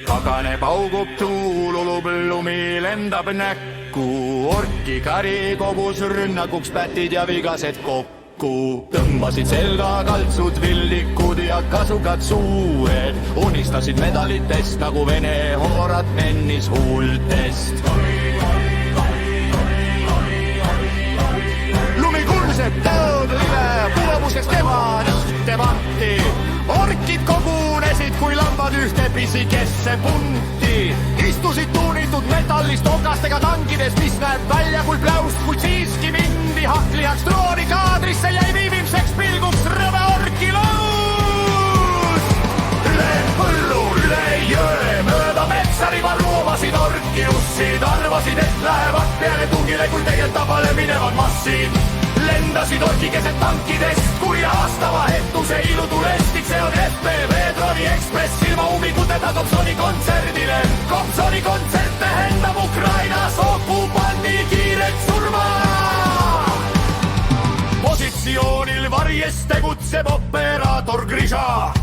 Pagane paugub tuul, ulub lumi, lendab näkku, orki kari kobus rünnakuks pätid ja vigased kokku. Tõmbasid selga kaltsud, villikud ja kasukad suured, unistasid medalitest nagu Vene hoorad mennis huultest. Lumi kulseb tõõdlile, puuamuskeks kevadiste vanti, orkid kogunesid kui lambad ühte pisikesse punti. Istusid tuunitud metallist okastega tankidest, mis näeb välja kui pläust, kuid siiski mindi haklihaks drooni kaadrisse jäi viimseks pilguks rõve orki lõus. Üle põllu, üle jõe, mööda metsariva roomasid orki ussid, arvasid, et lähevad peale tungile, kui tegelikult tabale minevad massid. Lendasid orki keset tankidest, kui haastava hettuse ilutulestik, see on FPV Droni Ekspress ilma ummikuteta Komsoni kontserdile. Komsoni kontsert tähendab Ukrainas okupandi kiiret surma. Positsioonil varjes tegutseb operaator Grisha.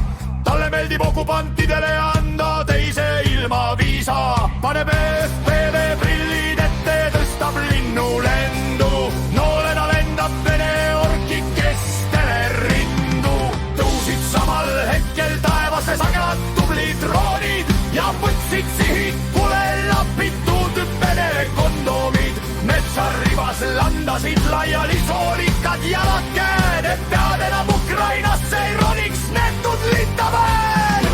Talle meeldib okupantidele anda teise ilmaviisa. Paneb FPV prillid ette, tõstab linnulendu. Noolena lendab Vene orki kestele rindu. Tõusid samal hetkel taevasse sagelad tublid droonid ja võtsid sihid pule lapitud Vene kondomid. Metsaribas landasid laiali soolikad jalakad, et pead enam Ukrainasse ei roniks netud lintaväel.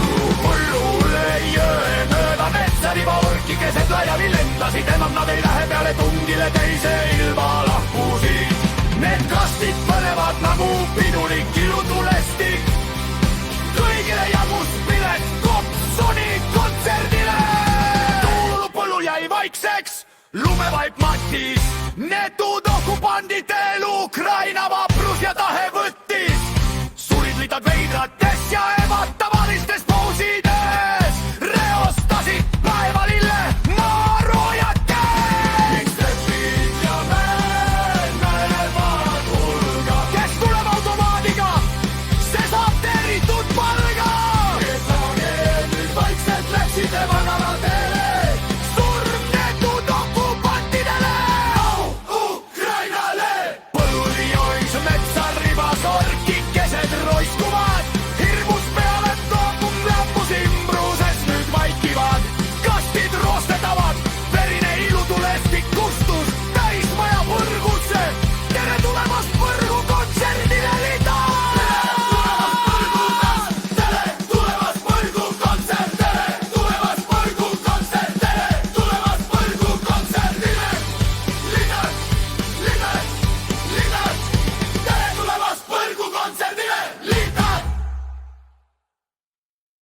Hullu üle jõe, mööda metsariba orki keset laiali lendasid, enam nad ei lähe peale tungile, teise ilma lahkusid. Need kastid põlevad nagu pidulik ilutulestik. Kõigile jagus pilet Komsoni kontserdile. Tuulupõllu jäi vaikseks, lumevaip matis, netud okupandid elu Ukraina